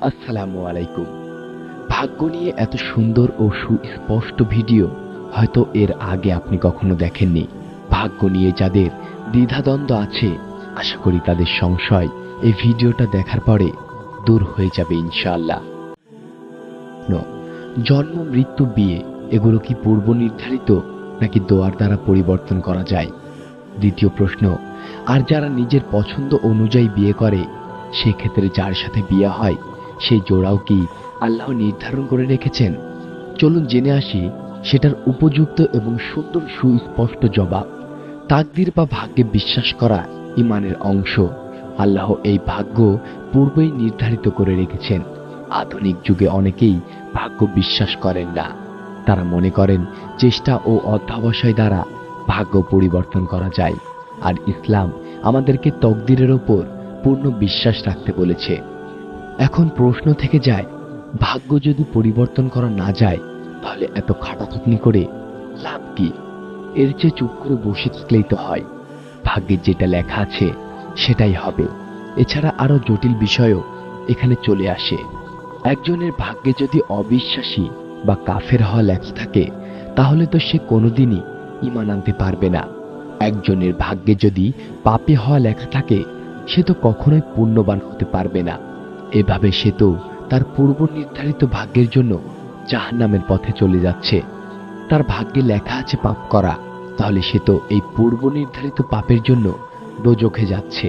আসসালামু আলাইকুম। ভাগ্য নিয়ে এত সুন্দর ও সুস্পষ্ট ভিডিও হয়তো এর আগে আপনি কখনো দেখেননি। ভাগ্য নিয়ে যাদের দ্বিধাদ্বন্দ্ব আছে, আশা করি তাদের সংশয় এই ভিডিওটা দেখার পরে দূর হয়ে যাবে ইনশাআল্লাহ। জন্ম, মৃত্যু, বিয়ে এগুলো কি পূর্ব নির্ধারিত নাকি দোয়ার দ্বারা পরিবর্তন করা যায়? দ্বিতীয় প্রশ্ন, আর যারা নিজের পছন্দ অনুযায়ী বিয়ে করে, সেক্ষেত্রে যার সাথে বিয়ে হয় সেই জোড়াও কি আল্লাহ নির্ধারণ করে রেখেছেন? চলুন জেনে আসি সেটার উপযুক্ত এবং সুন্দর সুস্পষ্ট জবাব। তাকদির বা ভাগ্যে বিশ্বাস করা ইমানের অংশ। আল্লাহ এই ভাগ্য পূর্বেই নির্ধারিত করে রেখেছেন। আধুনিক যুগে অনেকেই ভাগ্য বিশ্বাস করেন না। তারা মনে করেন চেষ্টা ও অধ্যবসায় দ্বারা ভাগ্য পরিবর্তন করা যায়। আর ইসলাম আমাদেরকে তকদিরের ওপর পূর্ণ বিশ্বাস রাখতে বলেছে। এখন প্রশ্ন থেকে যায়, ভাগ্য যদি পরিবর্তন করা না যায় তাহলে এত খাটাখাটনি করে লাভ কি? এর চেয়ে চুপ করে বসে থাকলেই তো হয়। ভাগ্যে যেটা লেখা আছে সেটাই হবে। এছাড়া আরো জটিল বিষয়ও এখানে চলে আসে। একজনের ভাগ্যে যদি অবিশ্বাসী বা কাফের হওয়া লেখা থাকে তাহলে তো সে কোনোদিনই ঈমান আনতে পারবে না। একজনের ভাগ্যে যদি পাপী হওয়া লেখা থাকে সে তো কখনোই পুণ্যবান হতে পারবে না। এভাবে সে তো তার পূর্ব নির্ধারিত ভাগ্যের জন্য জাহান্নামের পথে চলে যাচ্ছে। তার ভাগ্যে লেখা আছে পাপ করা, তাহলে সে তো এই পূর্ব নির্ধারিত পাপের জন্য দোজখে যাচ্ছে।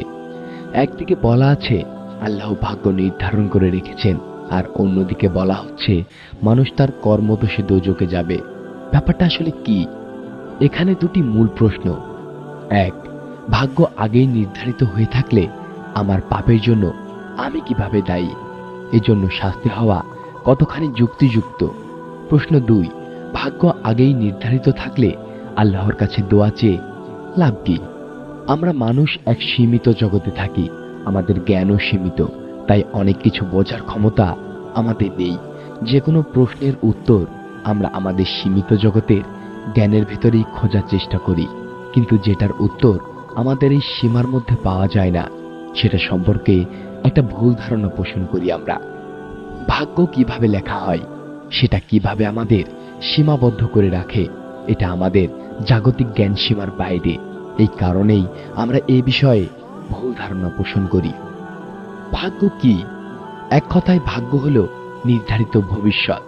একদিকে বলা আছে আল্লাহ ভাগ্য নির্ধারণ করে রেখেছেন, আর অন্যদিকে বলা হচ্ছে মানুষ তার কর্মদোষে দোজখে যাবে। ব্যাপারটা আসলে কি? এখানে দুটি মূল প্রশ্ন। এক, ভাগ্য আগেই নির্ধারিত হয়ে থাকলে আমার পাপের জন্য আমি কিভাবে দায়ী? এজন্য শাস্তি হওয়া কতখানি যুক্তিযুক্ত? প্রশ্ন দুই, ভাগ্য আগেই নির্ধারিত থাকলে আল্লাহর কাছে দোয়া চেয়ে লাভ কি? আমরা মানুষ এক সীমিত জগতে থাকি, আমাদের জ্ঞানও সীমিত, তাই অনেক কিছু বোঝার ক্ষমতা আমাদের নেই। যে কোনো প্রশ্নের উত্তর আমরা আমাদের সীমিত জগতের জ্ঞানের ভেতরেই খোঁজার চেষ্টা করি, কিন্তু যেটার উত্তর আমাদের এই সীমার মধ্যে পাওয়া যায় না সেটা সম্পর্কে একটা ভুল ধারণা পোষণ করি আমরা। ভাগ্য কিভাবে লেখা হয়, সেটা কিভাবে আমাদের সীমাবদ্ধ করে রাখে, এটা আমাদের জাগতিক জ্ঞান সীমার বাইরে। এই কারণেই আমরা এই বিষয়ে ভুল ধারণা পোষণ করি। ভাগ্য কি? এক কথায় ভাগ্য হলো নির্ধারিত ভবিষ্যৎ।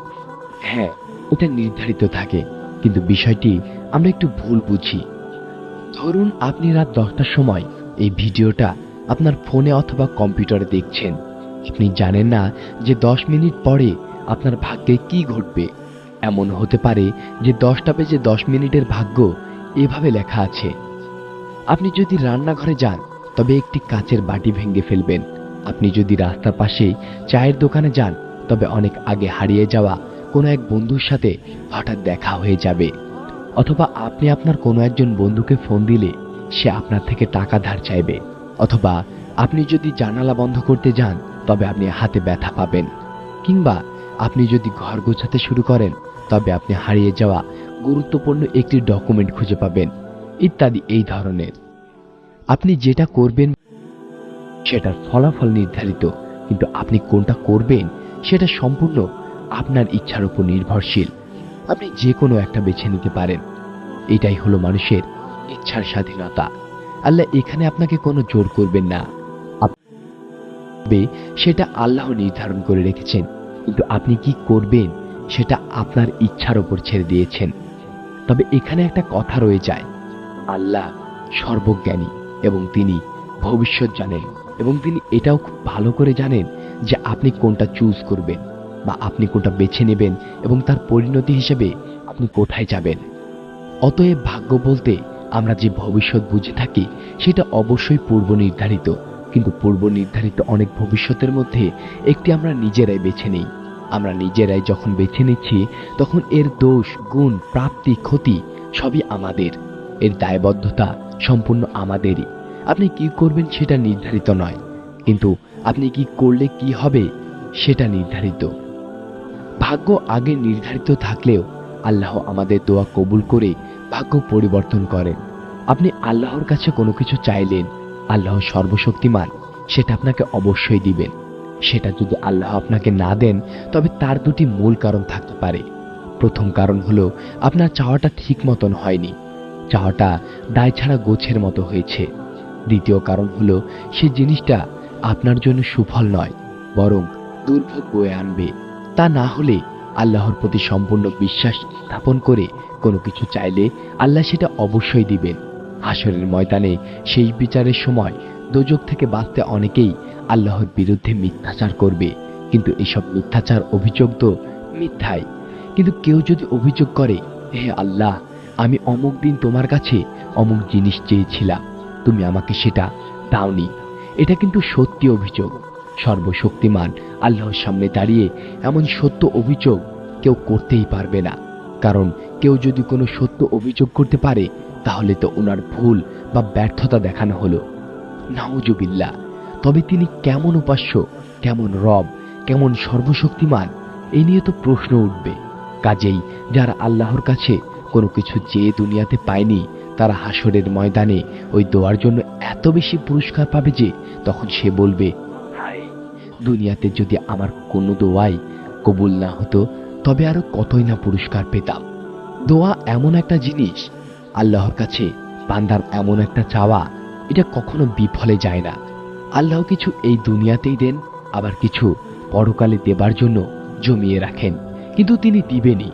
হ্যাঁ, এটা নির্ধারিত থাকে, কিন্তু বিষয়টি আমরা একটু ভুল বুঝি। ধরুন আপনি রাত 10টার সময় এই ভিডিওটা আপনার ফোনে অথবা কম্পিউটারে দেখছেন। আপনি জানেন না যে 10 মিনিট পরে আপনার ভাগ্যে কি ঘটবে। এমন হতে পারে যে 10টা বেজে 10 মিনিটের ভাগ্য এভাবে লেখা আছে। আপনি যদি রান্নাঘরে যান তবে একটি কাচের বাটি ভেঙে ফেলবেন। আপনি যদি রাস্তার পাশে চায়ের দোকানে যান তবে অনেক আগে হারিয়ে যাওয়া কোনো এক বন্ধুর সাথে হঠাৎ দেখা হয়ে যাবে। অথবা আপনি আপনার কোনো একজন বন্ধুকে ফোন দিলে সে আপনার থেকে টাকা ধার চাইবে। অথবা আপনি যদি জানালা বন্ধ করতে যান তবে আপনি হাতে ব্যথা পাবেন। কিংবা আপনি যদি ঘর গোছাতে শুরু করেন তবে আপনি হারিয়ে যাওয়া গুরুত্বপূর্ণ একটি ডকুমেন্ট খুঁজে পাবেন, ইত্যাদি। এই ধরনের আপনি যেটা করবেন সেটার ফলাফল নির্ধারিত, কিন্তু আপনি কোনটা করবেন সেটা সম্পূর্ণ আপনার ইচ্ছার উপর নির্ভরশীল। আপনি যে কোনো একটা বেছে নিতে পারেন। এটাই হলো মানুষের ইচ্ছার স্বাধীনতা। আল্লাহ এখানে আপনাকে কোনো জোর করবেন না, সেটা আল্লাহ নির্ধারণ করে রেখেছেন, কিন্তু আপনি কি করবেন সেটা আপনার ইচ্ছার উপর ছেড়ে দিয়েছেন। তবে এখানে একটা কথা রয়ে যায়, আল্লাহ সর্বজ্ঞানী এবং তিনি ভবিষ্যৎ জানেন, এবং তিনি এটাও খুব ভালো করে জানেন যে আপনি কোনটা চুজ করবেন বা আপনি কোনটা বেছে নেবেন এবং তার পরিণতি হিসেবে আপনি কোথায় যাবেন। অতএব ভাগ্য বলতে আমরা যে ভবিষ্যৎ বুঝে থাকি সেটা অবশ্যই পূর্ব নির্ধারিত, কিন্তু পূর্ব নির্ধারিত অনেক ভবিষ্যতের মধ্যে একটি আমরা নিজেরাই বেছে নেই। আমরা নিজেরাই যখন বেছে নিচ্ছি তখন এর দোষ, গুণ, প্রাপ্তি, ক্ষতি সবই আমাদের। এর দায়বদ্ধতা সম্পূর্ণ আমাদেরই। আপনি কি করবেন সেটা নির্ধারিত নয়, কিন্তু আপনি কি করলে কি হবে সেটা নির্ধারিত। ভাগ্য আগে নির্ধারিত থাকলেও আল্লাহ আমাদের দোয়া কবুল করে ভাগ্য পরিবর্তন করেন। আপনি আল্লাহর কাছে কোনো কিছু চাইলেন, আল্লাহ সর্বশক্তিমান সেটা আপনাকে অবশ্যই দিবেন। সেটা যদি আল্লাহ আপনাকে না দেন তবে তার দুটি মূল কারণ থাকতে পারে। প্রথম কারণ হলো আপনার চাওয়াটা ঠিক মতন হয়নি, চাওয়াটা দায় ছাড়া গোছের মতো হয়েছে। দ্বিতীয় কারণ হলো সে জিনিসটা আপনার জন্য সুফল নয়, বরং দুর্ভোগ বয়ে আনবে। তা না হলে আল্লাহর প্রতি সম্পূর্ণ বিশ্বাস স্থাপন করে কোনো কিছু চাইলে আল্লাহ সেটা অবশ্যই দিবেন। হাসরের ময়দানে সেই বিচারের সময় দোজখ থেকে বাঁচতে অনেকেই আল্লাহর বিরুদ্ধে মিথ্যাচার করবে, কিন্তু এসব মিথ্যাচার অভিযোগ তো মিথ্যাই। কিন্তু কেউ যদি অভিযোগ করে, হে আল্লাহ, আমি অমুক দিন তোমার কাছে অমুক জিনিস চেয়েছিলাম, তুমি আমাকে সেটা দাওনি, এটা কিন্তু সত্যি অভিযোগ। সর্বশক্তিমান আল্লাহর সামনে দাঁড়িয়ে এমন সত্য অভিযোগ কেউ করতেই পারবে না। কারণ কেউ যদি কোনো সত্য অভিযোগ করতে পারে তাহলে তো ওনার ভুল বা ব্যর্থতা দেখানো হলো। নাউজুবিল্লাহ। তবে তিনি কেমন উপাস্য, কেমন রব, কেমন সর্বশক্তিমান, এই নিয়ে তো প্রশ্ন উঠবে। কাজেই যারা আল্লাহর কাছে কোনো কিছু চেয়ে দুনিয়াতে পায়নি তারা হাসরের ময়দানে ওই দোয়ার জন্য এত বেশি পুরস্কার পাবে যে তখন সে বলবে, হায়, দুনিয়াতে যদি আমার কোনো দোয়াই কবুল না হতো তবে আরো কতই না পুরস্কার পেতাম। দোয়া এমন একটা জিনিস, আল্লাহর কাছে বান্দার এমন একটা চাওয়া, এটা কখনো বিফলে যায় না। আল্লাহ কিছু এই দুনিয়াতেই দেন, আবার কিছু পরকালে দেবার জন্য জমিয়ে রাখেন, কিন্তু তিনি দিবেনই।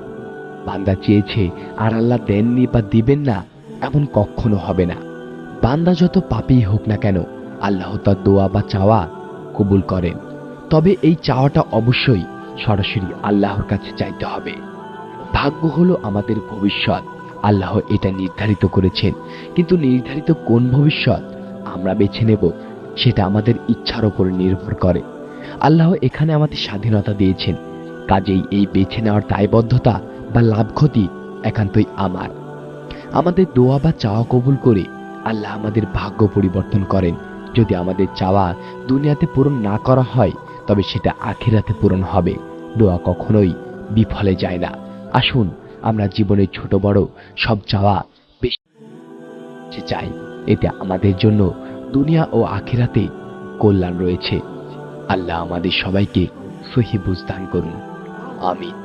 বান্দা চেয়েছে আর আল্লাহ দেননি বা দিবেন না, এমন কখনো হবে না। বান্দা যত পাপী হোক না কেন, আল্লাহ তার দোয়া বা চাওয়া কবুল করেন। তবে এই চাওয়াটা অবশ্যই সরাসরি আল্লাহর কাছে চাইতে হবে। ভাগ্য হলো আমাদের ভবিষ্যৎ, আল্লাহ এটা নির্ধারিত করেছেন, কিন্তু নির্ধারিত কোন ভবিষ্যৎ আমরা বেছে নেব সেটা আমাদের ইচ্ছার উপর নির্ভর করে। আল্লাহ এখানে আমাদের স্বাধীনতা দিয়েছেন, কাজেই এই বেছে নেওয়ার দায়বদ্ধতা বা লাভ ক্ষতি একান্তই আমার। আমাদের দোয়া বা চাওয়া কবুল করে আল্লাহ আমাদের ভাগ্য পরিবর্তন করেন। যদি আমাদের চাওয়া দুনিয়াতে পূরণ না করা হয় তবে সেটা আখিরাতে পূরণ হবে। দোয়া কখনোই বিফলে যায় না। আসুন আমরা জীবনের ছোট বড় সব চাওয়া বেশি চাই, এতে আমাদের জন্য দুনিয়া ও আখিরাতে কল্যাণ রয়েছে। আল্লাহ আমাদের সবাইকে সহি বুঝ দান করুন। আমিন।